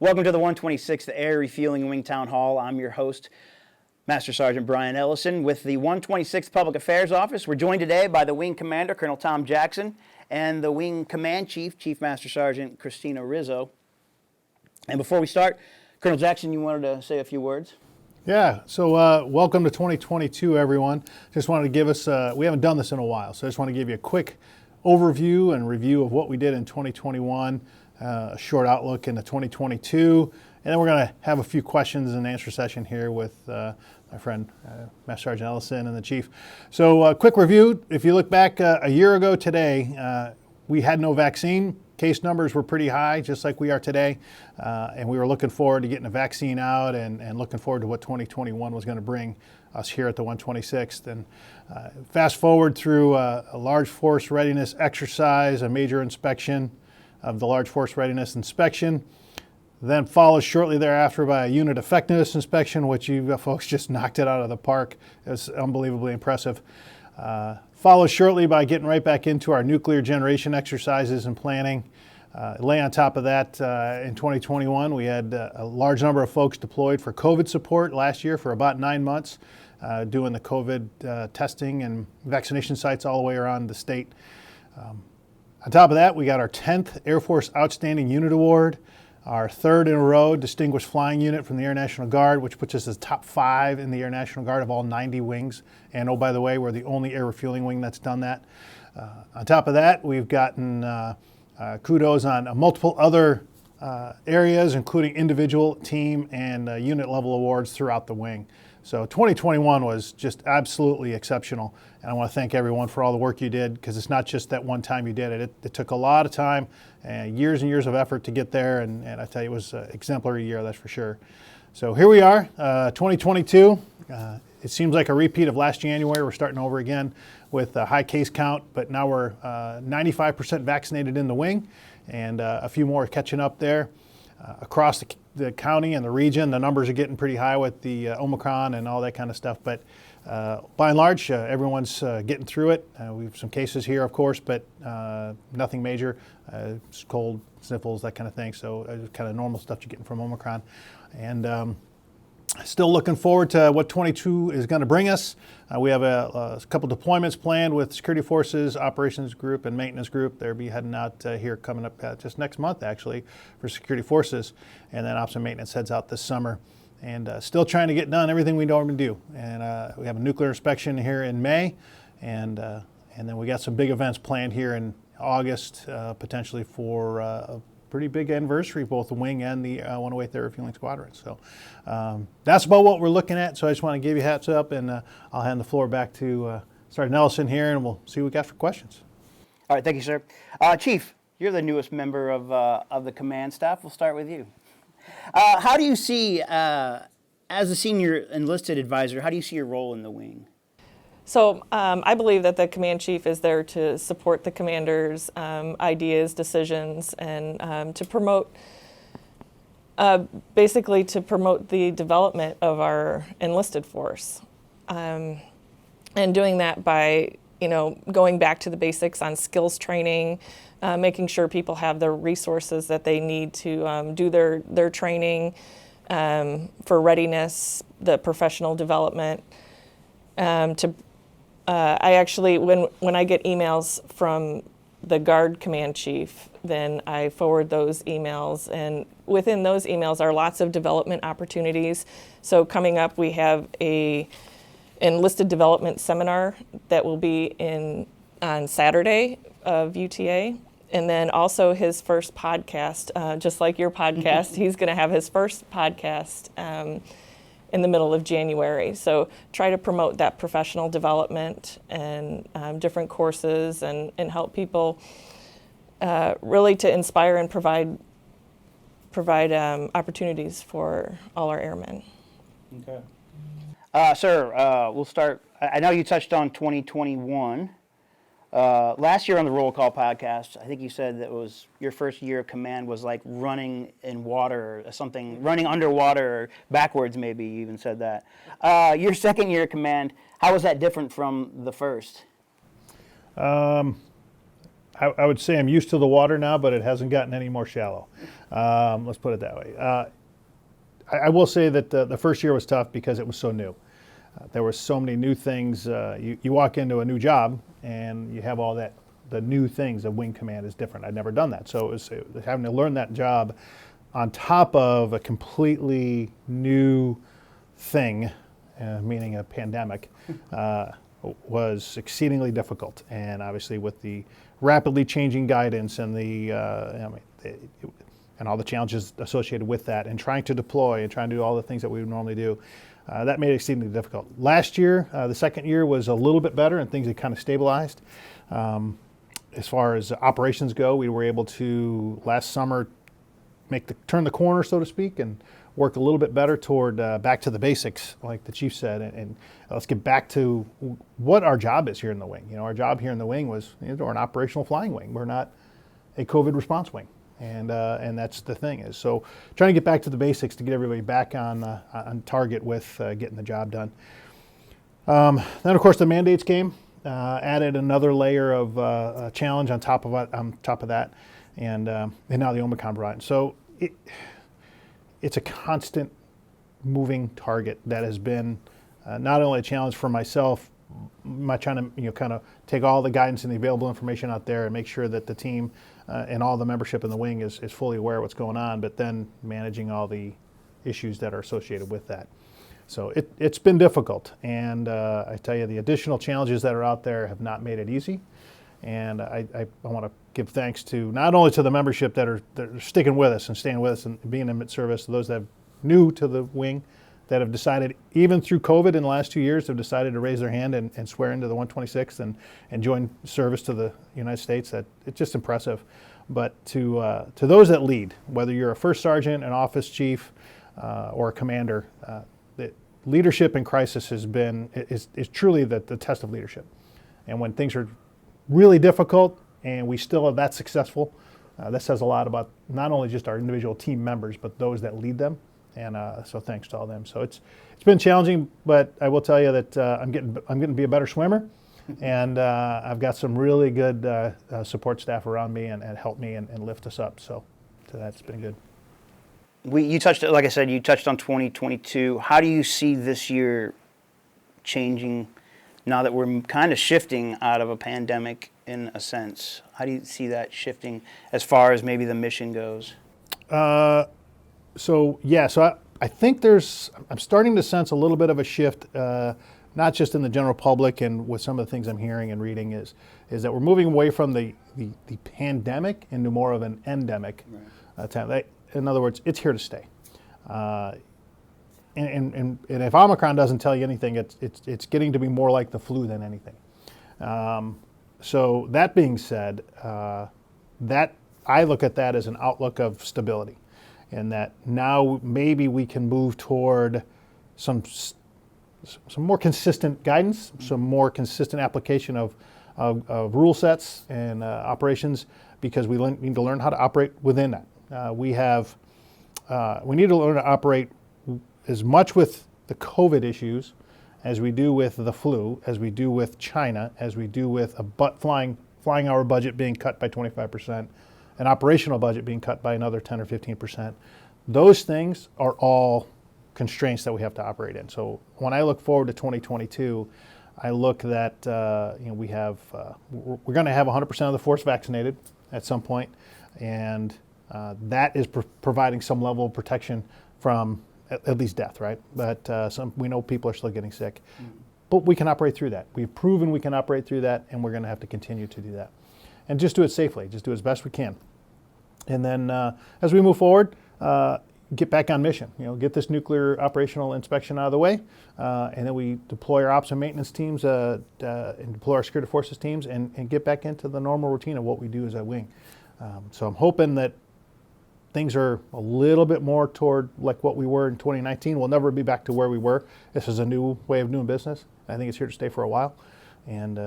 Welcome to the 126th Air Refueling Wing Town Hall. I'm your host, Master Sgt. Brian Ellison with the 126th Public Affairs Office. We're joined today by the Wing Commander, Colonel Tom Jackson, and the Wing Command Chief, Chief Master Sgt. Christina Rizzo. And before we start, Colonel Jackson, you wanted to say a few words? Yeah, so welcome to 2022, everyone. Just wanted to give us, we haven't done this in a while, so I just want to give you a quick overview and review of what we did in 2021, a short outlook into 2022, and then we're going to have a few questions and answer session here with my friend Master Sergeant Ellison and the Chief. So quick review, if you look back a year ago today, we had no vaccine. Case numbers were pretty high, just like we are today, and we were looking forward to getting a vaccine out and looking forward to what 2021 was going to bring us here at the 126th. And fast forward through a large force readiness exercise, a major inspection of the large force readiness inspection, then followed shortly thereafter by a unit effectiveness inspection, which you folks just knocked it out of the park. It was unbelievably impressive. Followed shortly by getting right back into our nuclear generation exercises and planning. Lay on top of that, in 2021, we had a large number of folks deployed for COVID support last year for about 9 months, doing the COVID testing and vaccination sites all the way around the state. On top of that, we got our 10th Air Force Outstanding Unit Award, our third in a row Distinguished Flying Unit from the Air National Guard, which puts us as top 5 in the Air National Guard of all 90 wings. And oh, by the way, we're the only air refueling wing that's done that. On top of that, we've gotten kudos on multiple other areas, including individual, team, and unit level awards throughout the wing. So 2021 was just absolutely exceptional. And I want to thank everyone for all the work you did, because it's not just that one time you did it. It took a lot of time and years of effort to get there. And I tell you, it was an exemplary year, that's for sure. So here we are, 2022. It seems like a repeat of last January. We're starting over again with a high case count, but now we're 95% vaccinated in the wing, and a few more catching up there. Across the county and the region, the numbers are getting pretty high with the Omicron and all that kind of stuff, but by and large, everyone's getting through it. We have some cases here, of course, but nothing major. Just cold, sniffles, that kind of thing, so kind of normal stuff you're getting from Omicron. And still looking forward to what 22 is going to bring us. We have a couple deployments planned with Security Forces, Operations Group, and Maintenance Group. They'll be heading out here coming up just next month, actually, for Security Forces. And then Ops and Maintenance heads out this summer. And still trying to get done everything we normally do. And we have a nuclear inspection here in May. And then we got some big events planned here in August, potentially for a pretty big anniversary, both the wing and the 108th Air Refueling Squadron. So that's about what we're looking at. So I just want to give you a heads up, and I'll hand the floor back to Sergeant Ellison here, and we'll see what we got for questions. All right, thank you, sir. Chief, you're the newest member of the command staff. We'll start with you. How do you see, as a senior enlisted advisor, how do you see your role in the wing? So I believe that the command chief is there to support the commander's ideas, decisions, and to promote, basically to promote the development of our enlisted force. And doing that by, going back to the basics on skills training, making sure people have the resources that they need to do their training for readiness, the professional development. I actually, when I get emails from the Guard Command Chief, then I forward those emails, and within those emails are lots of development opportunities. So coming up, we have a Enlisted Development Seminar that will be on Saturday of UTA. And then also his first podcast, just like your podcast, he's going to have his first podcast in the middle of January. So try to promote that professional development and different courses and help people really to inspire and provide opportunities for all our airmen. Okay. Sir, we'll start. I know you touched on 2021. Last year on the Roll Call podcast, I think you said that was your first year of command was like running in water or something, running underwater or backwards maybe, you even said that. Your second year of command, how was that different from the first? I would say I'm used to the water now, but it hasn't gotten any more shallow. Let's put it that way. I will say that the first year was tough because it was so new. There were so many new things. You walk into a new job and you have all that, the new things. The wing command is different. I'd never done that. So it was having to learn that job on top of a completely new thing, meaning a pandemic, was exceedingly difficult. And obviously with the rapidly changing guidance and and all the challenges associated with that, and trying to deploy and trying to do all the things that we would normally do, that made it exceedingly difficult. Last year, the second year was a little bit better and things had kind of stabilized. As far as operations go, we were able to, last summer, turn the corner, so to speak, and work a little bit better toward back to the basics, like the chief said, and let's get back to what our job is here in the wing. You know, our job here in the wing was, we're an operational flying wing. We're not a COVID response wing, and that's the thing is. So trying to get back to the basics to get everybody back on target with getting the job done. Then of course the mandates came, added another layer of challenge on top of that, and now the Omicron variant. So it's a constant moving target that has been not only a challenge for myself, trying to kind of take all the guidance and the available information out there and make sure that the team and all the membership in the wing is fully aware of what's going on, but then managing all the issues that are associated with that. So it's been difficult, and I tell you, the additional challenges that are out there have not made it easy. And I want to give thanks to not only to the membership that are sticking with us and staying with us and being in service, to those that are new to the wing, that have decided, even through COVID in the last 2 years, have decided to raise their hand and swear into the 126th and join service to the United States. That it's just impressive. But to those that lead, whether you're a first sergeant, an office chief, or a commander, the leadership in crisis is truly the test of leadership. And when things are really difficult and we still are that successful, that says a lot about not only just our individual team members, but those that lead them. And so thanks to all them. So it's been challenging, but I will tell you that I'm getting to be a better swimmer, and I've got some really good support staff around me and help me and lift us up. So that's been good. You touched, like I said, you touched on 2022. How do you see this year changing now that we're kind of shifting out of a pandemic in a sense? How do you see that shifting as far as maybe the mission goes? So I think I'm starting to sense a little bit of a shift, not just in the general public and with some of the things I'm hearing and reading is that we're moving away from the pandemic into more of an endemic time. In other words, it's here to stay. And if Omicron doesn't tell you anything, it's getting to be more like the flu than anything. So that being said, that I look at that as an outlook of stability, and that now maybe we can move toward some more consistent guidance, some more consistent application of rule sets and operations, because we need to learn how to operate within that. We need to learn to operate as much with the COVID issues as we do with the flu, as we do with China, as we do with flying hour budget being cut by 25%, an operational budget being cut by another 10 or 15%. Those things are all constraints that we have to operate in. So when I look forward to 2022, I look that we're going to have 100% of the force vaccinated at some point, and that is providing some level of protection from at least death, right? But we know people are still getting sick. But we can operate through that. We've proven we can operate through that, and we're going to have to continue to do that. And just do it safely, just do it as best we can. And then as we move forward, get back on mission. Get this nuclear operational inspection out of the way, and then we deploy our ops and maintenance teams and deploy our security forces teams and get back into the normal routine of what we do as a wing. So I'm hoping that things are a little bit more toward like what we were in 2019. We'll never be back to where we were. This is a new way of doing business. I think it's here to stay for a while, and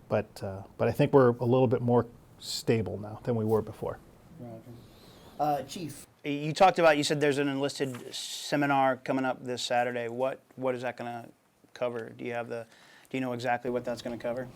but I think we're a little bit more stable now than we were before. Chief, you said there's an enlisted seminar coming up this Saturday. What is that going to cover? Do you have the Do you know exactly what that's going to cover?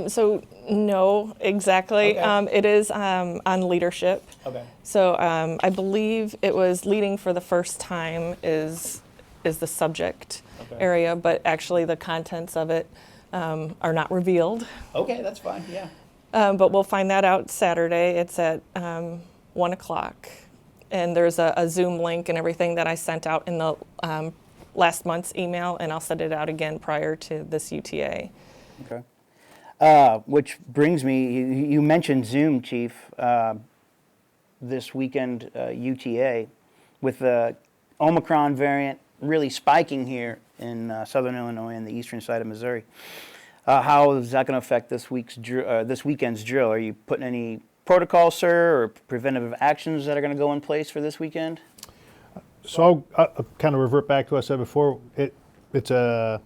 So no, exactly. Okay. It is on leadership. Okay. So I believe it was leading for the first time is the subject Okay. area, but actually the contents of it are not revealed. Okay, that's fine. Yeah. But we'll find that out Saturday. It's at 1 o'clock. And there's a Zoom link and everything that I sent out in the last month's email, and I'll send it out again prior to this UTA. Okay. Which brings me, you mentioned Zoom, Chief, this weekend UTA, with the Omicron variant really spiking here in southern Illinois and the eastern side of Missouri. How is that going to affect this weekend's drill? Are you putting any protocols, sir, or preventative actions that are going to go in place for this weekend? So I'll kind of revert back to what I said before. It's an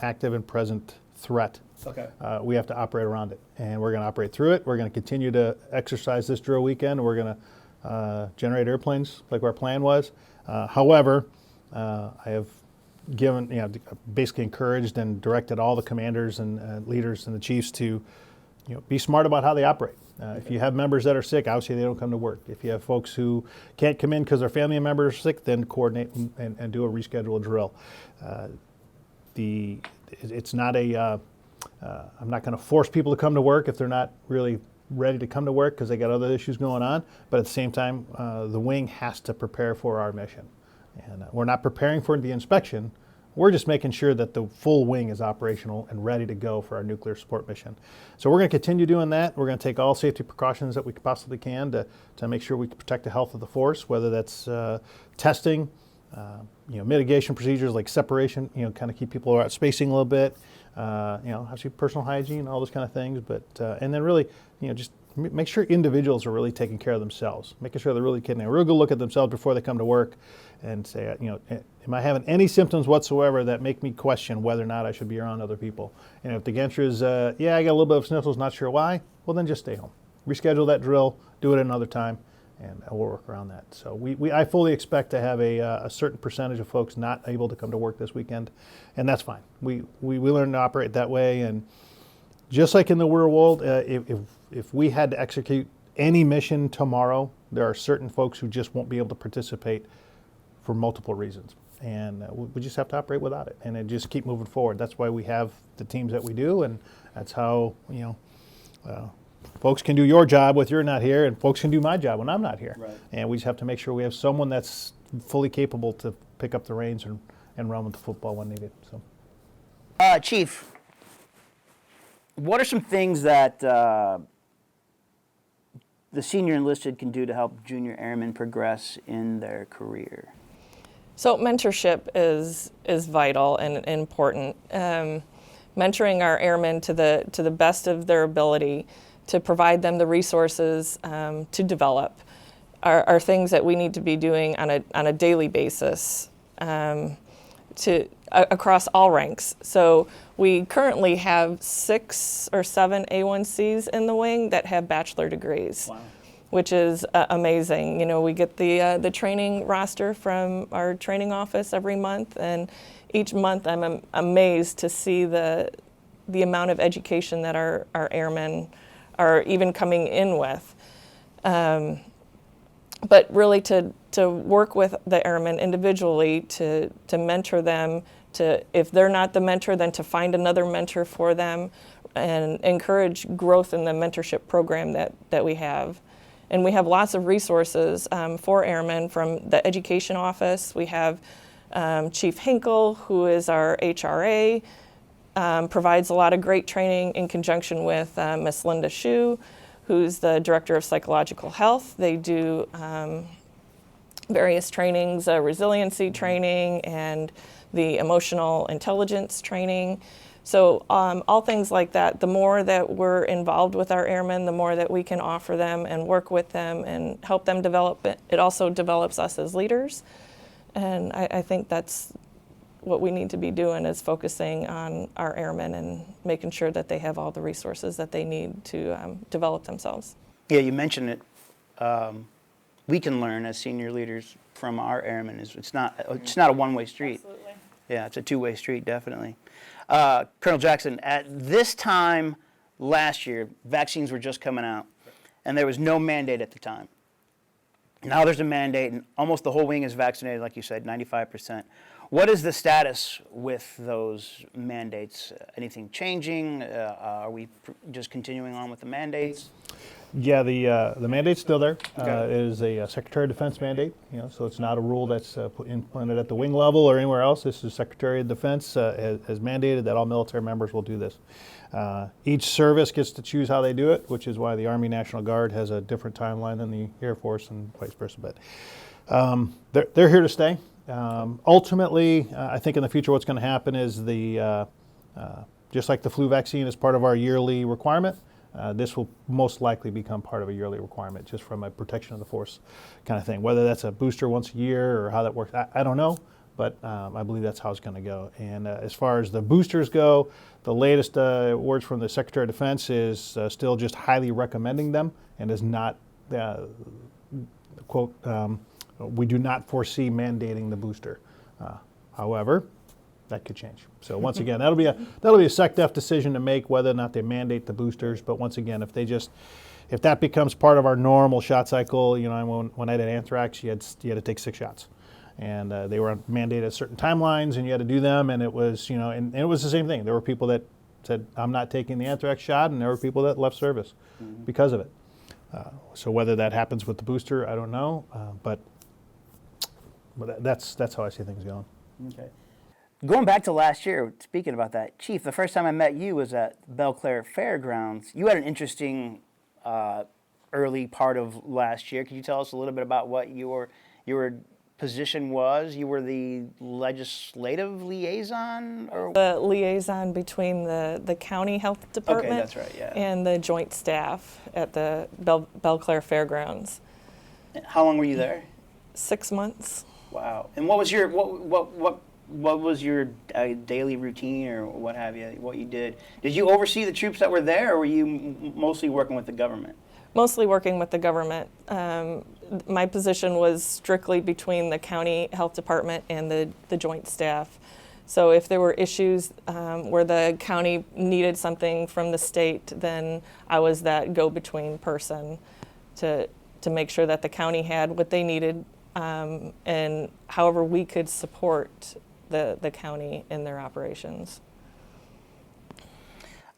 active and present threat. Okay. We have to operate around it, and we're going to operate through it. We're going to continue to exercise this drill weekend. We're going to generate airplanes like our plan was. However, I have basically encouraged and directed all the commanders and leaders and the chiefs to, be smart about how they operate. If you have members that are sick, obviously they don't come to work. If you have folks who can't come in because their family member is sick, then coordinate and do a rescheduled drill. It's not I'm not going to force people to come to work if they're not really ready to come to work because they got other issues going on. But at the same time, the wing has to prepare for our mission. And we're not preparing for the inspection. We're just making sure that the full wing is operational and ready to go for our nuclear support mission. So we're going to continue doing that. We're going to take all safety precautions that we possibly can to make sure we can protect the health of the force, whether that's testing, mitigation procedures like separation, kind of keep people out spacing a little bit, obviously personal hygiene, all those kind of things. But and then really, just make sure individuals are really taking care of themselves, making sure they're really getting a real good look at themselves before they come to work and say, am I having any symptoms whatsoever that make me question whether or not I should be around other people? And if the answer is, I got a little bit of sniffles, not sure why, well, then just stay home. Reschedule that drill, do it another time, and we'll work around that. So I fully expect to have a certain percentage of folks not able to come to work this weekend, and that's fine. We learn to operate that way, and just like in the real world, if we had to execute any mission tomorrow, there are certain folks who just won't be able to participate for multiple reasons. And we just have to operate without it and then just keep moving forward. That's why we have the teams that we do, and that's how, folks can do your job when you're not here, and folks can do my job when I'm not here. Right. And we just have to make sure we have someone that's fully capable to pick up the reins and run with the football when needed. So, Chief, what are some things that the senior enlisted can do to help junior airmen progress in their career? So mentorship is vital and important. Mentoring our airmen to the best of their ability, to provide them the resources to develop, are things that we need to be doing on a daily basis across all ranks. So we currently have 6 or 7 A1Cs in the wing that have bachelor degrees. Wow. Which is amazing. We get the training roster from our training office every month, and each month I'm amazed to see the amount of education that our airmen are even coming in with. But really to work with the airmen individually, to mentor them, if they're not the mentor, then to find another mentor for them, and encourage growth in the mentorship program that we have. And we have lots of resources for airmen from the education office. We have Chief Hinkle, who is our HRA, provides a lot of great training in conjunction with Miss Linda Shue, who's the Director of Psychological Health. They do various trainings, resiliency training and the emotional intelligence training. So all things like that, the more that we're involved with our airmen, the more that we can offer them and work with them and help them develop it. It also develops us as leaders. And I think that's what we need to be doing, is focusing on our airmen and making sure that they have all the resources that they need to develop themselves. Yeah, you mentioned it. We can learn as senior leaders from our airmen. It's not a one-way street. Absolutely. Yeah, it's a two-way street, definitely. Colonel Jackson, at this time last year, vaccines were just coming out, and there was no mandate at the time. Now there's a mandate, and almost the whole wing is vaccinated, like you said, 95%. What is the status with those mandates? Anything changing? Are we just continuing on with the mandates? Yeah, the mandate's still there. Okay. It is a Secretary of Defense mandate, so it's not a rule that's implemented at the wing level or anywhere else. This is Secretary of Defense has mandated that all military members will do this. Each service gets to choose how they do it, which is why the Army National Guard has a different timeline than the Air Force and vice versa. But they're here to stay. Ultimately, I think in the future what's going to happen is just like the flu vaccine is part of our yearly requirement, this will most likely become part of a yearly requirement just from a protection of the force kind of thing. Whether that's a booster once a year or how that works, I don't know, but I believe that's how it's going to go. And as far as the boosters go, the latest words from the Secretary of Defense is still just highly recommending them and is not, quote, we do not foresee mandating the booster. However, that could change. So once again, that'll be a SecDef decision to make whether or not they mandate the boosters. But once again, if that becomes part of our normal shot cycle, when I did anthrax, you had to take 6 shots, and they were mandated at certain timelines, and you had to do them. And it was and it was the same thing. There were people that said, "I'm not taking the anthrax shot," and there were people that left service because of it. So whether that happens with the booster, I don't know, but that's how I see things going. Okay. Going back to last year, speaking about that, Chief, the first time I met you was at Belclair Fairgrounds. You had an interesting early part of last year. Could you tell us a little bit about what your position was? You were the legislative liaison? Or? The liaison between the county health department that's right, yeah. and the joint staff at the Belclair Fairgrounds. How long were you there? 6 months. Wow. And what was your what was your daily routine or what have you? What you did? Did you oversee the troops that were there, or were you mostly working with the government? Mostly working with the government. My position was strictly between the county health department and the joint staff. So if there were issues where the county needed something from the state, then I was that go-between person to make sure that the county had what they needed, and however we could support the county in their operations.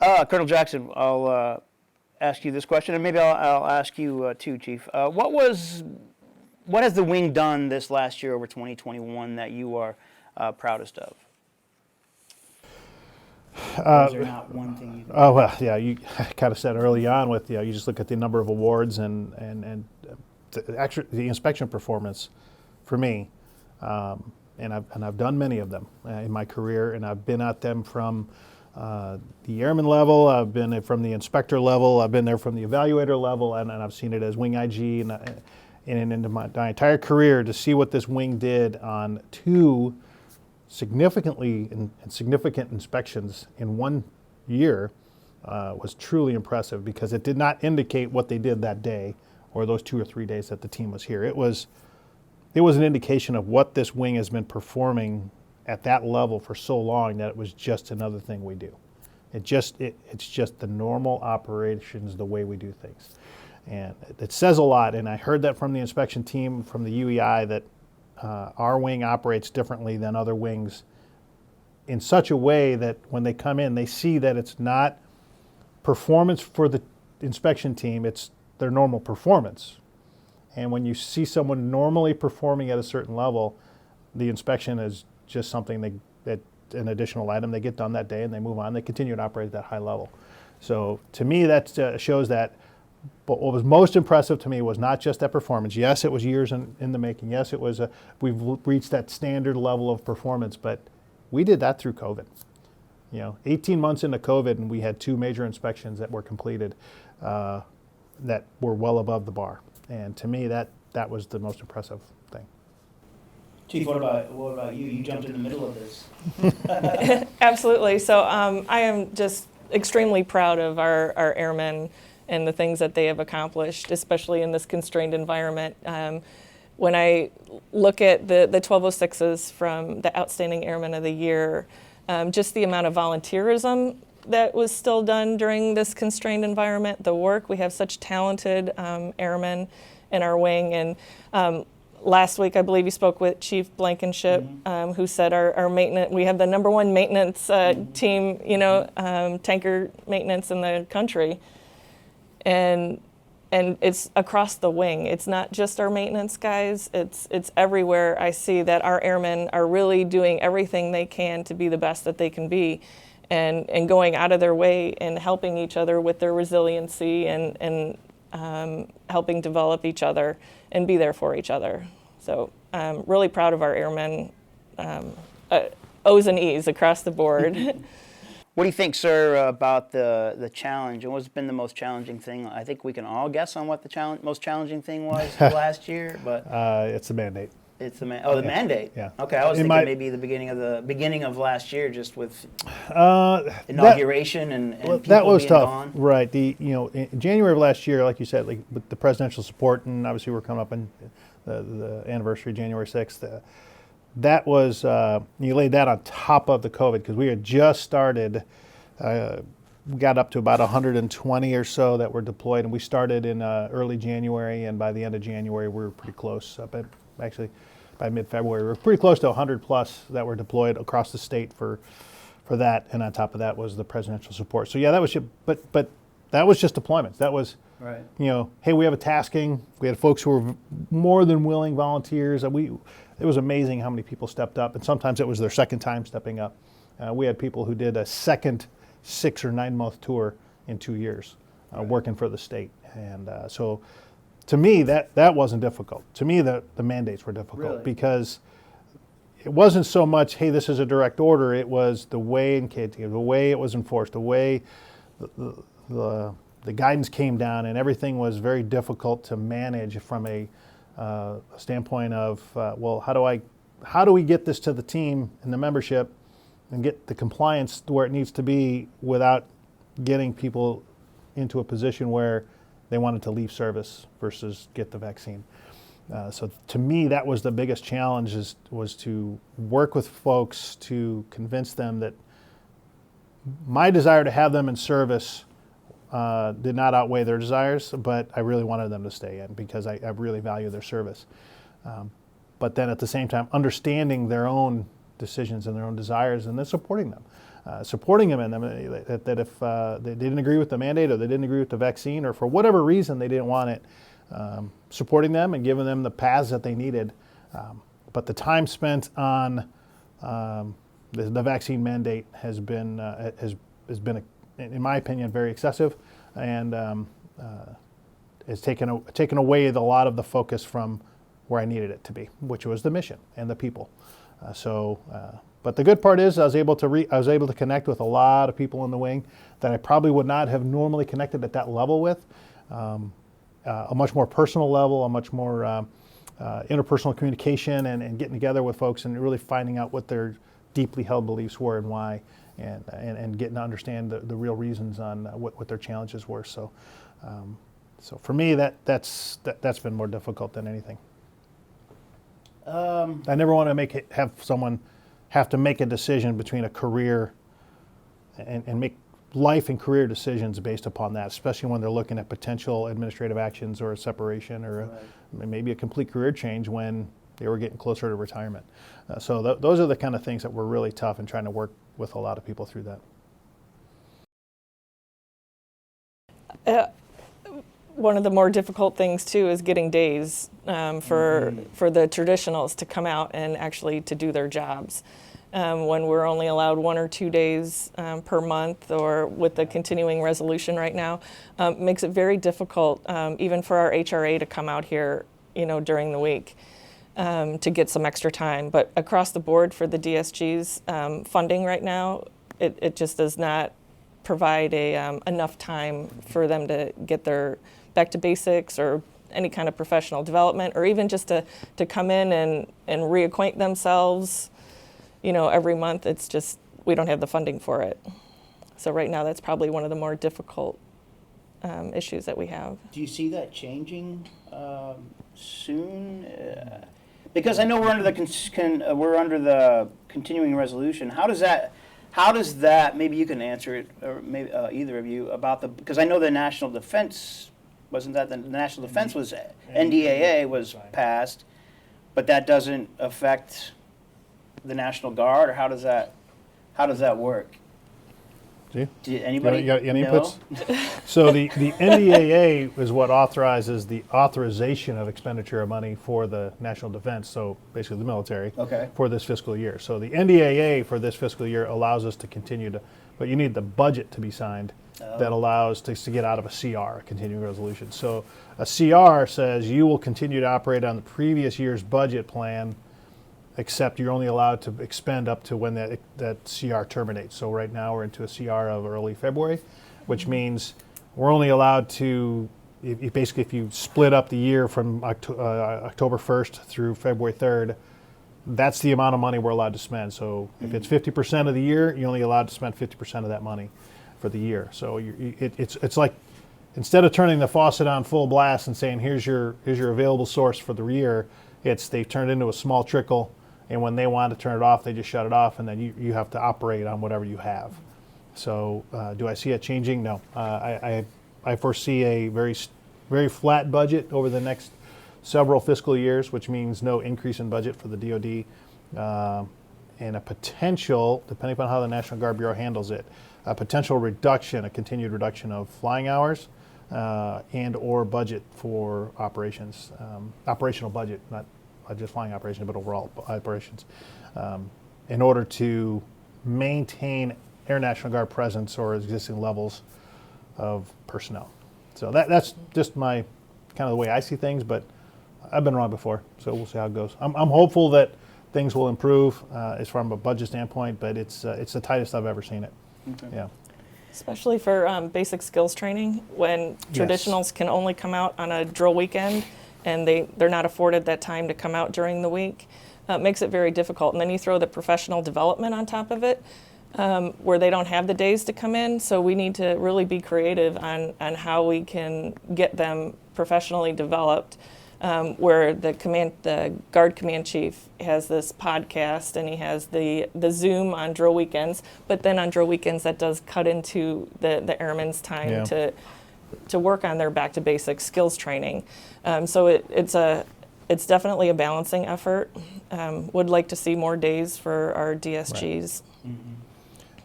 Colonel Jackson, I'll ask you this question, and maybe I'll ask you too, Chief. What has the wing done this last year over 2021 that you are proudest of? Is there not one thing you? Oh well, yeah. You kind of said early on with you just look at the number of awards and actually the inspection performance for me, and I've done many of them in my career, and I've been at them from the airman level, I've been from the inspector level, I've been there from the evaluator level, and I've seen it as wing IG, and in my entire career to see what this wing did on 2 significant inspections in 1 year was truly impressive, because it did not indicate what they did that day or those 2 or 3 days that the team was here. It was an indication of what this wing has been performing at that level for so long that it was just another thing we do. It's just the normal operations, the way we do things. And it says a lot, and I heard that from the inspection team from the UEI that our wing operates differently than other wings in such a way that when they come in, they see that it's not performance for the inspection team, it's their normal performance. And when you see someone normally performing at a certain level, the inspection is just something that an additional item. They get done that day and they move on. They continue to operate at that high level. So to me, that shows that. But what was most impressive to me was not just that performance. Yes, it was years in the making. Yes, it was we've reached that standard level of performance, but we did that through COVID. 18 months into COVID, and we had 2 major inspections that were completed that were well above the bar. And to me, that was the most impressive thing. Chief, what about you? You jumped in the middle of this. Absolutely. So I am just extremely proud of our airmen and the things that they have accomplished, especially in this constrained environment. when I look at the 1206s from the Outstanding Airmen of the Year, just the amount of volunteerism that was still done during this constrained environment, the work, we have such talented airmen in our wing. And last week, I believe you spoke with Chief Blankenship, who said our maintenance, we have the #1 maintenance team, tanker maintenance in the country. And it's across the wing. It's not just our maintenance guys. It's everywhere. I see that our airmen are really doing everything they can to be the best that they can be, and going out of their way and helping each other with their resiliency and helping develop each other and be there for each other. So I'm really proud of our airmen, O's and E's across the board. What do you think, sir, about the challenge? And what's been the most challenging thing? I think we can all guess on what the most challenging thing was last year, but It's a mandate. it's the mandate. Yeah. Okay, I was thinking maybe the beginning of last year, just with inauguration and people that was being tough, gone. right? In January of last year, like you said, like with the presidential support, and obviously we're coming up on the anniversary, January 6th. That was, you laid that on top of the COVID, because we had just started, we got up to about 120 or so that were deployed, and we started in early January, and by the end of January, we were pretty close, actually by mid-February, we were pretty close to 100 plus that were deployed across the state for that, and on top of that was the presidential support. So yeah, that was, but that was just deployments. That was, Right. Hey, we have a tasking. We had folks who were more than willing volunteers. It was amazing how many people stepped up, and sometimes it was their second time stepping up. We had people who did a second 6 or 9 month tour in 2 years, working for the state. And so to me, that wasn't difficult. To me, the mandates were difficult. Really? Because it wasn't so much, hey, this is a direct order. It was the way the way it was enforced, the way the guidance came down, and everything was very difficult to manage from a standpoint of, how do we get this to the team and the membership and get the compliance to where it needs to be without getting people into a position where they wanted to leave service versus get the vaccine. So to me, that was the biggest challenge, was to work with folks to convince them that my desire to have them in service did not outweigh their desires, but I really wanted them to stay in because I really value their service. But then at the same time, understanding their own decisions and their own desires, and then supporting them. Supporting them in them, that if they didn't agree with the mandate or they didn't agree with the vaccine, or for whatever reason they didn't want it, supporting them and giving them the paths that they needed. But the time spent on the vaccine mandate has been, in my opinion, very excessive, and has taken away a lot of the focus from where I needed it to be, which was the mission and the people. But the good part is I was able to connect with a lot of people in the wing that I probably would not have normally connected at that level with. A much more personal level, a much more interpersonal communication, and getting together with folks and really finding out what their deeply held beliefs were and why, and getting to understand the real reasons on what their challenges were. So for me, that's been more difficult than anything. I never want to have someone have to make a decision between a career and make life and career decisions based upon that, especially when they're looking at potential administrative actions or a separation or maybe a complete career change when they were getting closer to retirement. So those are the kind of things that were really tough, and trying to work with a lot of people through that. One of the more difficult things too is getting days for the traditionals to come out and actually to do their jobs. When we're only allowed 1 or 2 days per month, or with the continuing resolution right now, makes it very difficult even for our HRA to come out here, during the week to get some extra time. But across the board for the DSG's funding right now, it just does not provide enough time for them to get their back to basics or any kind of professional development, or even just to come in and reacquaint themselves, every month. It's just, we don't have the funding for it. So right now, that's probably one of the more difficult issues that we have. Do you see that changing soon? Because I know we're under the we're under the continuing resolution. How does that? Maybe you can answer it, or maybe either of you about because I know the national defense wasn't that the national defense was NDAA was passed, but that doesn't affect the National Guard, or how does that work? See? Did anybody You got any know? inputs? So the NDAA is what authorizes the authorization of expenditure of money for the national defense, so basically the military, Okay. for this fiscal year. So the NDAA for this fiscal year allows us to continue to, but you need the budget to be signed that allows to get out of a CR, a continuing resolution. So a CR says you will continue to operate on the previous year's budget plan, except you're only allowed to expend up to when that CR terminates. So right now we're into a CR of early February, which means we're only allowed to, if you split up the year from October 1st through February 3rd, that's the amount of money we're allowed to spend. So if it's 50% of the year, you're only allowed to spend 50% of that money for the year. So it's like, instead of turning the faucet on full blast and saying, here's your available source for the year, they've turned into a small trickle. And when they want to turn it off, they just shut it off, and then you have to operate on whatever you have. So do I see it changing? No. I foresee a very flat budget over the next several fiscal years, which means no increase in budget for the DoD, and a potential, depending upon how the National Guard Bureau handles it, a potential reduction, a continued reduction of flying hours and or budget for operations, operational budget, not just flying operations, but overall operations, in order to maintain Air National Guard presence or existing levels of personnel. So that's just my kind of the way I see things, but I've been wrong before, so we'll see how it goes. I'm hopeful that things will improve as from a budget standpoint, but it's the tightest I've ever seen it. Okay. Yeah. Especially for basic skills training, when traditionals can only come out on a drill weekend and they're not afforded that time to come out during the week. It makes it very difficult. And then you throw the professional development on top of it, where they don't have the days to come in. So we need to really be creative on how we can get them professionally developed, where the Guard Command Chief has this podcast and he has the Zoom on drill weekends, but then on drill weekends that does cut into the airmen's time to work on their back to basic skills training. So it's definitely a balancing effort. Would like to see more days for our DSGs. Right. Mm-hmm.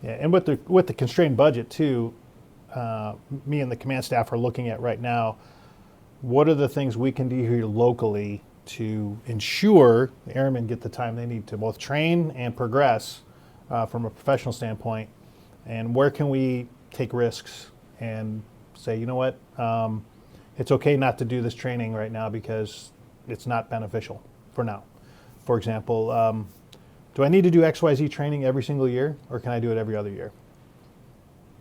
Yeah, and with the constrained budget too, me and the command staff are looking at right now, what are the things we can do here locally to ensure the airmen get the time they need to both train and progress from a professional standpoint, and where can we take risks and say, you know what, it's okay not to do this training right now because it's not beneficial for now. For example, do I need to do XYZ training every single year, or can I do it every other year?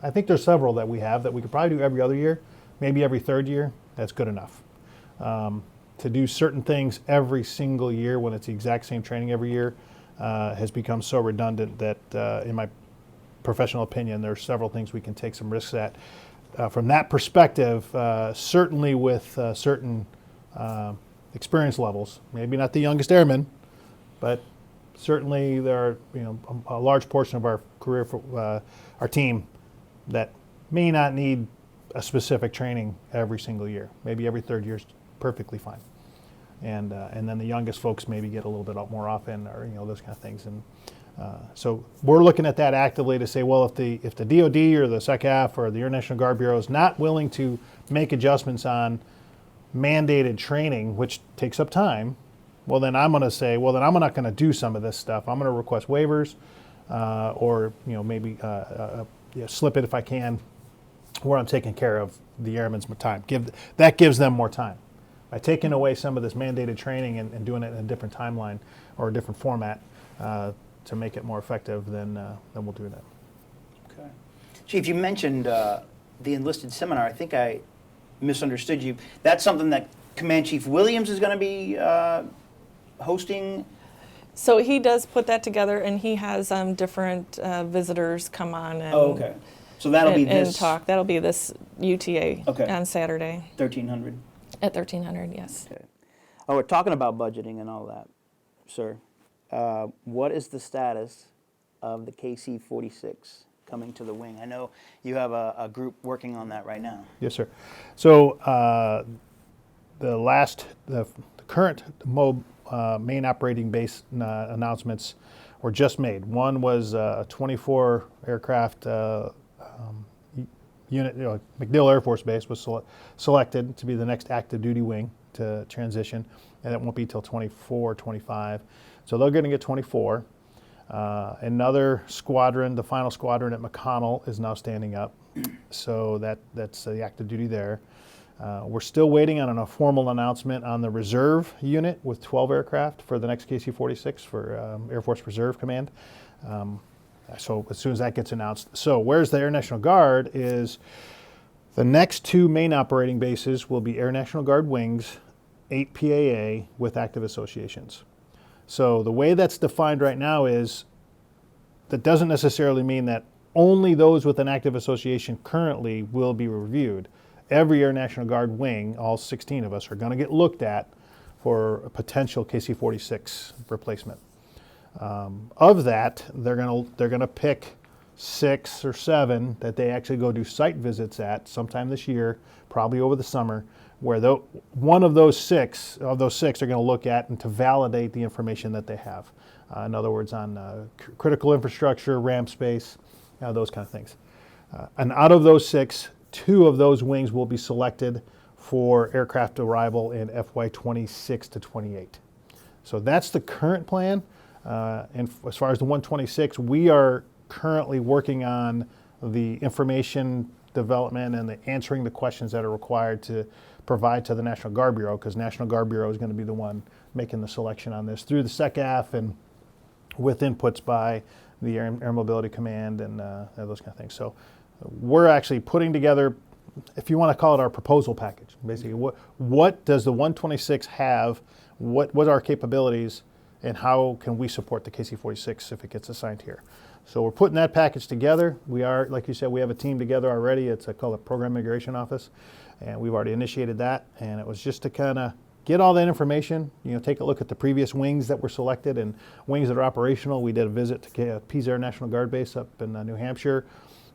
I think there's several that we have that we could probably do every other year, maybe every third year. That's good enough. To do certain things every single year when it's the exact same training every year has become so redundant that, in my professional opinion, there are several things we can take some risks at. From that perspective, certainly with certain experience levels, maybe not the youngest airman, but certainly there are a large portion of our career for our team that may not need a specific training every single year. Maybe every third year is perfectly fine, and then the youngest folks maybe get a little bit more often, or those kind of things. And so we're looking at that actively to say, well, if the DoD or the SecAF or the Air National Guard Bureau is not willing to make adjustments on mandated training, which takes up time, well then I'm going to say, well then I'm not going to do some of this stuff. I'm going to request waivers, or maybe slip it if I can, where I'm taking care of the airmen's time. That gives them more time. By taking away some of this mandated training and doing it in a different timeline or a different format to make it more effective, then we'll do that. Okay. Chief, you mentioned the Enlisted Seminar. I think I misunderstood you. That's something that Command Chief Williams is going to be hosting? So he does put that together, and he has different visitors come on and, okay. So that'll be this and talk. That'll be this UTA Okay. on Saturday. 1300. At 1,300, yes. Okay. Oh, we're talking about budgeting and all that, sir. What is the status of the KC-46 coming to the wing? I know you have a group working on that right now. Yes, sir. So the current main operating base announcements were just made. One was a 24 aircraft unit, MacDill Air Force Base was selected to be the next active duty wing to transition, and that won't be till 24, 25. So they're going to get 24. Another squadron, the final squadron at McConnell, is now standing up. So that's the active duty there. We're still waiting on a formal announcement on the reserve unit with 12 aircraft for the next KC-46 for Air Force Reserve Command. So as soon as that gets announced. So where's the Air National Guard is the next two main operating bases will be Air National Guard wings, 8 PAA with active associations. So the way that's defined right now is that doesn't necessarily mean that only those with an active association currently will be reviewed. Every Air National Guard wing, all 16 of us, are going to get looked at for a potential KC-46 replacement. Of that, they're going to pick 6 or 7 that they actually go do site visits at sometime this year, probably over the summer, where one of those six are going to look at and to validate the information that they have. In other words, on critical infrastructure, ramp space, those kind of things. And out of those 6, 2 of those wings will be selected for aircraft arrival in FY 26 to 28. So that's the current plan. And as far as the 126, we are currently working on the information development and answering the questions that are required to provide to the National Guard Bureau, because National Guard Bureau is going to be the one making the selection on this through the SECAF and with inputs by the Air Mobility Command and those kind of things. So we're actually putting together, if you want to call it, our proposal package. Basically, what does the 126 have? What are our capabilities? And how can we support the KC-46 if it gets assigned here? So we're putting that package together. We are, like you said, we have a team together already. It's called a Program Integration Office, and we've already initiated that. And it was just to kind of get all that information, take a look at the previous wings that were selected and wings that are operational. We did a visit to Pease Air National Guard Base up in New Hampshire.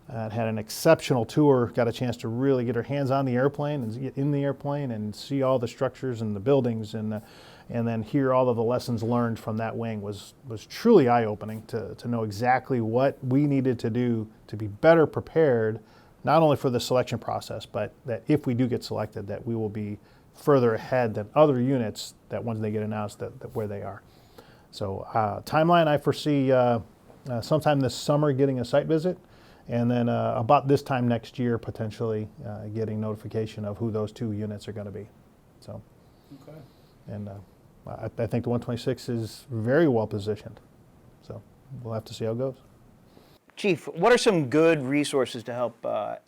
Had an exceptional tour, got a chance to really get our hands on the airplane and get in the airplane and see all the structures and the buildings and then hear all of the lessons learned from that wing was truly eye-opening to know exactly what we needed to do to be better prepared, not only for the selection process, but that if we do get selected, that we will be further ahead than other units that once they get announced that where they are. So timeline, I foresee sometime this summer getting a site visit, and then about this time next year potentially getting notification of who those 2 units are going to be. So, okay. And I think the 126 is very well positioned. So we'll have to see how it goes. Chief, what are some good resources to help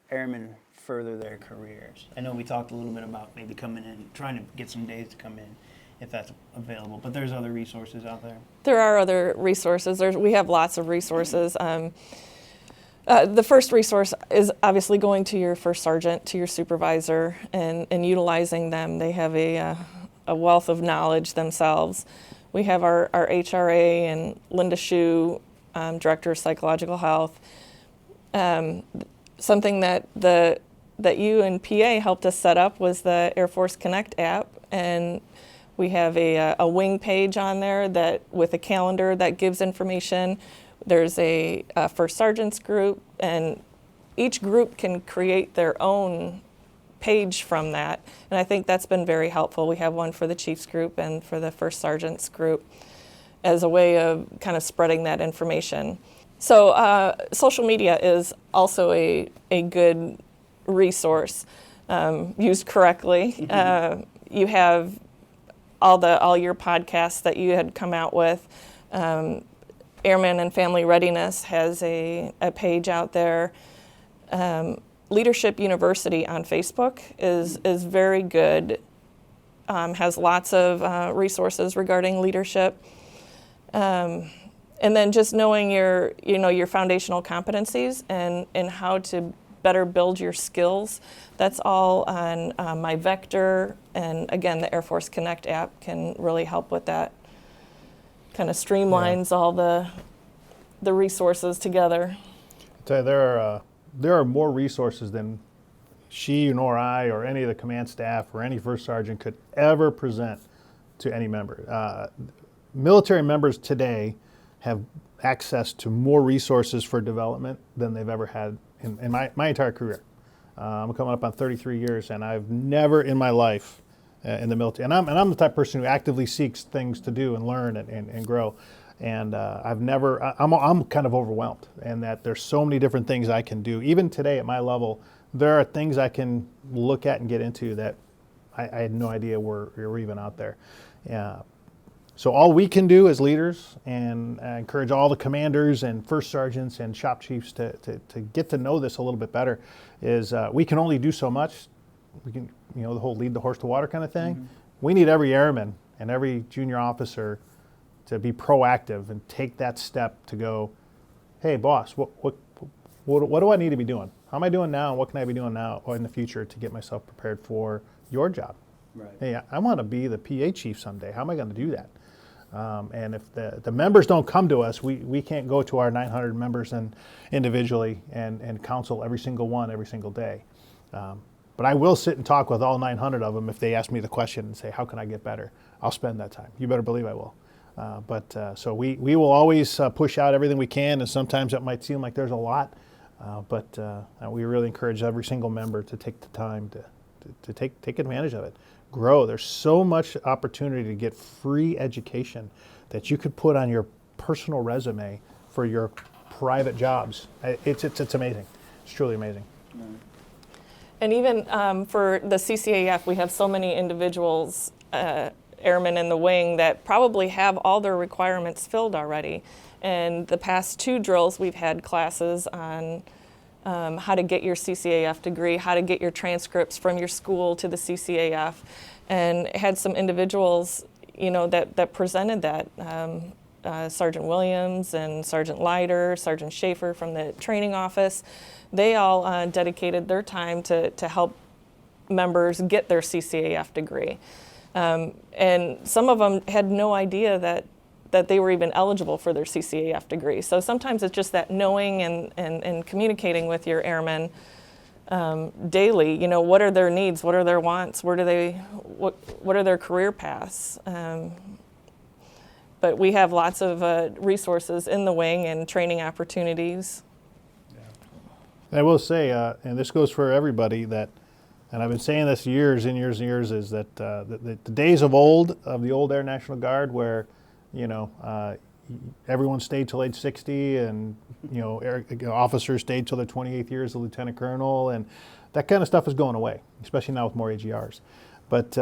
airmen further their careers? I know we talked a little bit about maybe coming in, trying to get some days to come in, if that's available, but there's other resources out there. There are other resources. We have lots of resources. The first resource is obviously going to your first sergeant, to your supervisor, and utilizing them. They have a wealth of knowledge themselves. We have our HRA and Linda Shue, Director of Psychological Health. Something that you and PA helped us set up was the Air Force Connect app, and we have a wing page on there that with a calendar that gives information. There's a first sergeants group, and each group can create their own page from that, and I think that's been very helpful. We have one for the chiefs group and for the first sergeants group as a way of kind of spreading that information. So social media is also a good resource used correctly. You have all your podcasts that you had come out with. Airmen and Family Readiness has a page out there. Leadership University on Facebook is very good. Has lots of resources regarding leadership. And then just knowing your foundational competencies and how to better build your skills. That's all on my Vector, and again, the Air Force Connect app can really help with that. Kind of streamlines all the resources together. I tell you, there are more resources than she nor I or any of the command staff or any first sergeant could ever present to any member. Military members today have access to more resources for development than they've ever had in my entire career. I'm coming up on 33 years, and I've never in my life in the military, and I'm the type of person who actively seeks things to do and learn and grow. And I'm kind of overwhelmed, and that there's so many different things I can do. Even today at my level, there are things I can look at and get into that I had no idea were even out there. So all we can do as leaders, and I encourage all the commanders and first sergeants and shop chiefs to get to know this a little bit better, is we can only do so much. We can, the whole lead the horse to water kind of thing. Mm-hmm. We need every airman and every junior officer to be proactive and take that step to go, hey boss, what do I need to be doing? How am I doing now, and what can I be doing now or in the future to get myself prepared for your job? Right. Hey, I want to be the PA chief someday. How am I going to do that? And if the members don't come to us, we can't go to our 900 members and individually and counsel every single one every single day. But I will sit and talk with all 900 of them if they ask me the question and say, how can I get better? I'll spend that time. You better believe I will. So we will always push out everything we can, and sometimes it might seem like there's a lot, but we really encourage every single member to take the time to take advantage of it. Grow. There's so much opportunity to get free education that you could put on your personal resume for your private jobs. It's amazing. It's truly amazing. And even for the CCAF, we have so many individuals, airmen in the wing, that probably have all their requirements filled already. And the past 2 drills, we've had classes on how to get your CCAF degree, how to get your transcripts from your school to the CCAF, and had some individuals, that presented that. Sergeant Williams and Sergeant Leiter, Sergeant Schaefer from the training office, they all dedicated their time to help members get their CCAF degree. And some of them had no idea that they were even eligible for their CCAF degree. So sometimes it's just that knowing and communicating with your airmen daily. What are their needs? What are their wants? What are their career paths? But we have lots of resources in the wing and training opportunities. I will say, and this goes for everybody, and I've been saying this years and years and years, is that the days of the old Air National Guard, where everyone stayed till age 60, and officers stayed till their 28th year as a lieutenant colonel, and that kind of stuff is going away, especially now with more AGRs. But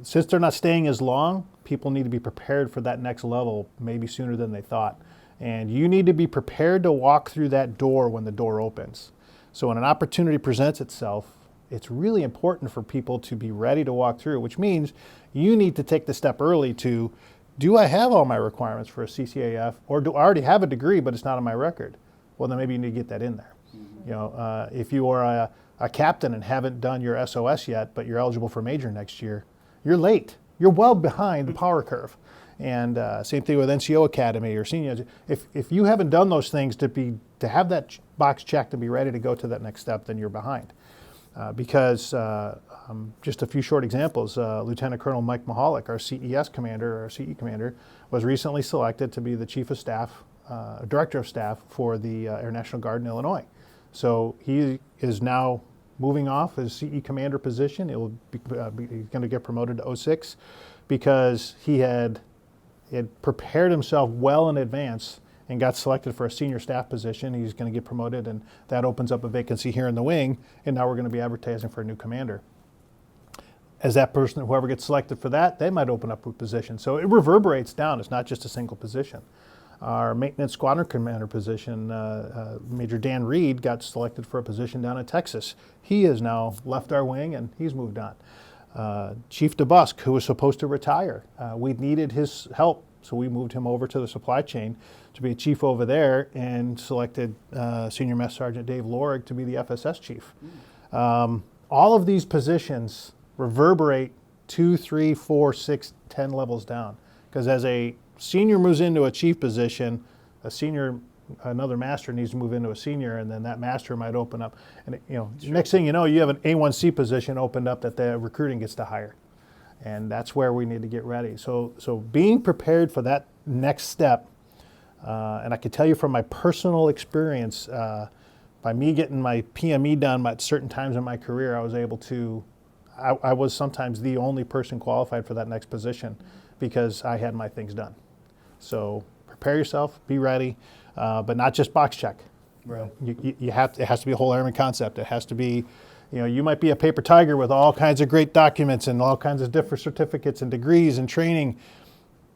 since they're not staying as long, people need to be prepared for that next level maybe sooner than they thought. And you need to be prepared to walk through that door when the door opens. So when an opportunity presents itself, it's really important for people to be ready to walk through, which means you need to take the step early to, do I have all my requirements for a CCAF, or do I already have a degree but it's not on my record? Well, then maybe you need to get that in there. Mm-hmm. If you are a captain and haven't done your SOS yet, but you're eligible for major next year, you're late. You're well behind the power curve. And same thing with NCO Academy or senior. If you haven't done those things to have that box checked to be ready to go to that next step, then you're behind. Because just a few short examples, Lieutenant Colonel Mike Mahalik, our CES commander, our CE commander, was recently selected to be the Chief of Staff, Director of Staff for the Air National Guard in Illinois. So he is now moving off his CE commander position. He's going to get promoted to 06 because he had prepared himself well in advance and got selected for a senior staff position. He's going to get promoted, and that opens up a vacancy here in the wing, and now we're going to be advertising for a new commander. As that person, whoever gets selected for that, they might open up a position. So it reverberates down. It's not just a single position. Our maintenance squadron commander position, Major Dan Reed, got selected for a position down in Texas. He has now left our wing, and he's moved on. Chief DeBusk, who was supposed to retire, we needed his help So we moved him over to the supply chain to be a chief over there, and selected Senior Master Sergeant Dave Lorig to be the FSS chief. All of these positions reverberate 2, 3, 4, 6, 10 levels down. Because as a senior moves into a chief position, another master needs to move into a senior, and then that master might open up. And next thing you know, you have an A1C position opened up that the recruiting gets to hire. And that's where we need to get ready. So being prepared for that next step, and I can tell you from my personal experience, by me getting my PME done at certain times in my career, I was sometimes the only person qualified for that next position because I had my things done. So prepare yourself, be ready, but not just box check. Right. It has to be a whole airman concept. It has to be, you might be a paper tiger with all kinds of great documents and all kinds of different certificates and degrees and training,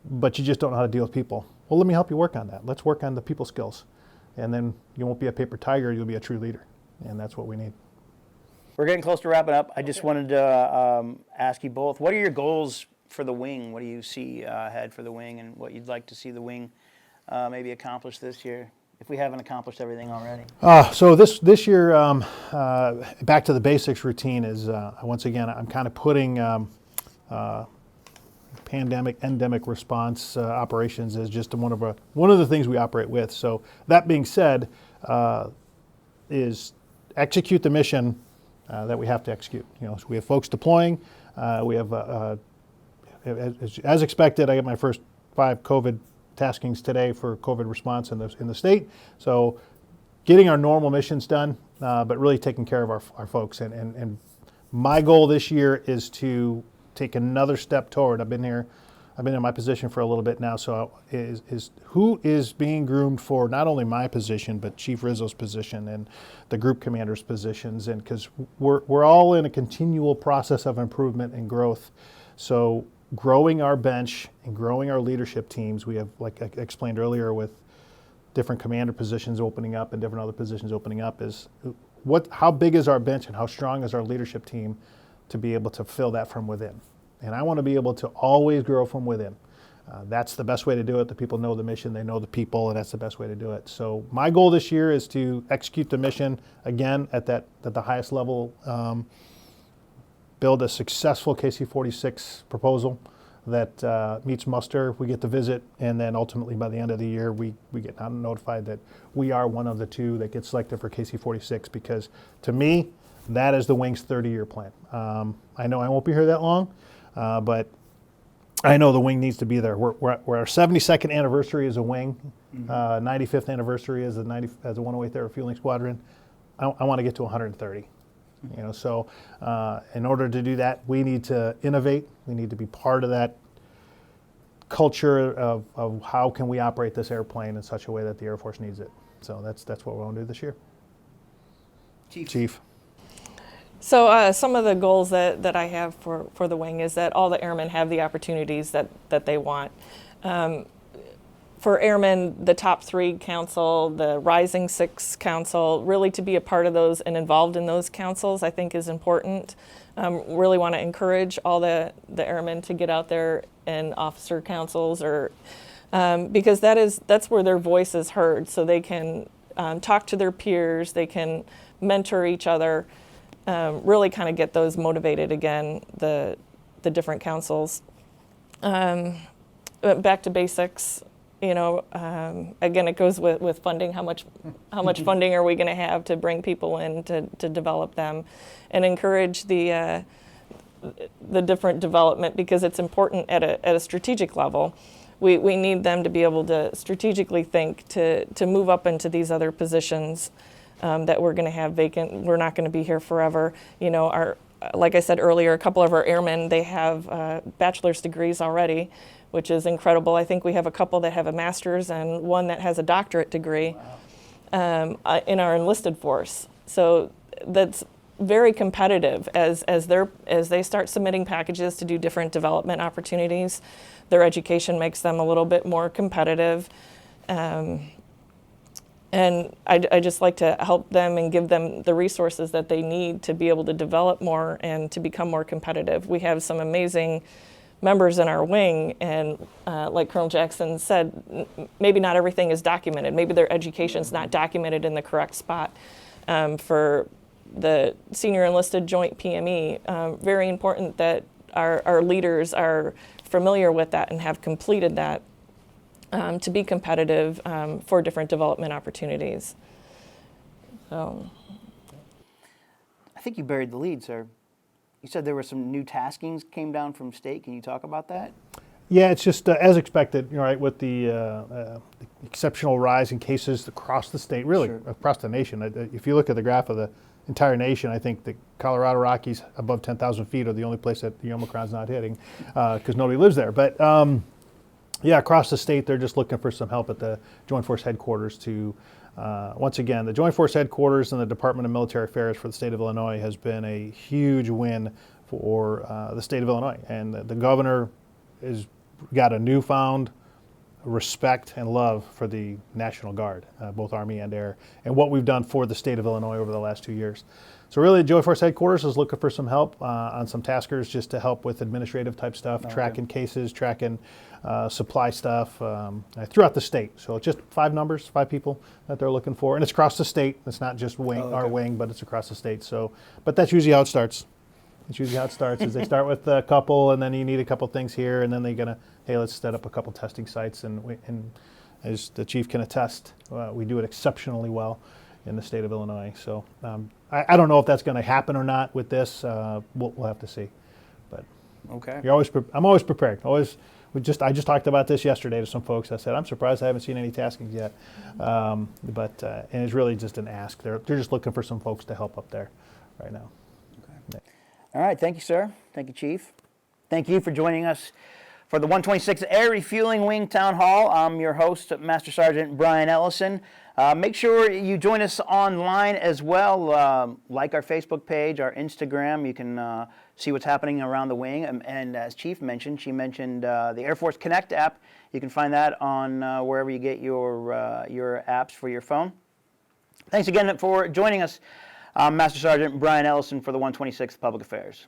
but you just don't know how to deal with people. Well, let me help you work on that. Let's work on the people skills. And then you won't be a paper tiger, you'll be a true leader. And that's what we need. We're getting close to wrapping up. I just wanted to ask you both, what are your goals for the wing? What do you see ahead for the wing, and what you'd like to see the wing maybe accomplish this year, if we haven't accomplished everything already? So this year, back to the basics routine is, once again, I'm kind of putting pandemic, endemic response operations as just one of the things we operate with. So that being said, is execute the mission that we have to execute. So we have folks deploying. We have, as expected, I got my first 5 COVID taskings today for COVID response in the state. So getting our normal missions done, but really taking care of our folks. And my goal this year is to take another step toward. I've been in my position for a little bit now, so is who is being groomed for not only my position, but Chief Rizzo's position and the group commander's positions, and because we're all in a continual process of improvement and growth. So growing our bench and growing our leadership teams, we have, like I explained earlier, with different commander positions opening up and different other positions opening up, is how big is our bench and how strong is our leadership team to be able to fill that from within. And I want to be able to always grow from within. That's the best way to do it. The people know the mission, they know the people, and that's the best way to do it. So my goal this year is to execute the mission again at the highest level, build a successful KC-46 proposal that meets muster. We get the visit, and then ultimately by the end of the year, we get notified that we are one of the 2 that gets selected for KC-46, because to me, that is the wing's 30-year plan. I know I won't be here that long, but I know the wing needs to be there. We're our 72nd anniversary as a wing, 95th anniversary as a 108th Air Refueling Squadron. I want to get to 130. So in order to do that, we need to innovate. We need to be part of that culture of how can we operate this airplane in such a way that the Air Force needs it. So that's what we want to do this year. Chief. So some of the goals that I have for the wing is that all the airmen have the opportunities that they want. For airmen, the top 3 council, the Rising 6 council, really to be a part of those and involved in those councils, I think is important. Really want to encourage all the airmen to get out there in officer councils, or because that's where their voice is heard, so they can talk to their peers, they can mentor each other. Really kind of get those motivated again, the different councils. Back to basics, again, it goes with funding. How much funding are we going to have to bring people in to develop them, and encourage the different development, because it's important at a strategic level. We need them to be able to strategically think to move up into these other positions that we're going to have vacant. We're not going to be here forever. Like I said earlier, a couple of our airmen, they have bachelor's degrees already, which is incredible. I think we have a couple that have a master's and one that has a doctorate degree. Wow. In our enlisted force. So that's very competitive as they start submitting packages to do different development opportunities. Their education makes them a little bit more competitive. And I just like to help them and give them the resources that they need to be able to develop more and to become more competitive. We have some amazing members in our wing, and like Colonel Jackson said, maybe not everything is documented. Maybe their education's not documented in the correct spot. For the Senior Enlisted Joint PME, very important that our leaders are familiar with that and have completed that to be competitive for different development opportunities. So, I think you buried the lead, sir. You said there were some new taskings came down from state. Can you talk about that? Yeah, it's just as expected, right, with the exceptional rise in cases across the state, really Sure. across the nation. If you look at the graph of the entire nation, I think the Colorado Rockies above 10,000 feet are the only place that the Omicron's not hitting because nobody lives there. But yeah, across the state, they're just looking for some help at the Joint Force Headquarters to, once again, the Joint Force Headquarters and the Department of Military Affairs for the state of Illinois has been a huge win for the state of Illinois. And the governor has got a newfound respect and love for the National Guard, both Army and Air, and what we've done for the state of Illinois over the last 2 years. So really, Joint Force Headquarters is looking for some help on some taskers just to help with administrative type stuff, tracking cases, tracking supply stuff throughout the state. So it's just 5 numbers, 5 people that they're looking for, and it's across the state. It's not just our wing, but it's across the state. So, but that's usually how it starts. It's usually how it starts is they start with a couple, and then you need a couple things here, and then they're gonna, hey, let's set up a couple testing sites, and as the chief can attest, we do it exceptionally well in the state of Illinois. So I don't know if that's going to happen or not with this. We'll have to see. But Okay. I'm always prepared. I just talked about this yesterday to some folks. I said I'm surprised I haven't seen any taskings yet. And it's really just an ask. They're just looking for some folks to help up there right now. Okay. All right. Thank you, sir. Thank you, Chief. Thank you for joining us for the 126th Air Refueling Wing Town Hall. I'm your host, Master Sergeant Brian Ellison. Make sure you join us online as well. Like our Facebook page, our Instagram. You can see what's happening around the wing. And as Chief mentioned, she mentioned the Air Force Connect app. You can find that on wherever you get your apps for your phone. Thanks again for joining us. I'm Master Sergeant Brian Ellison for the 126th Public Affairs.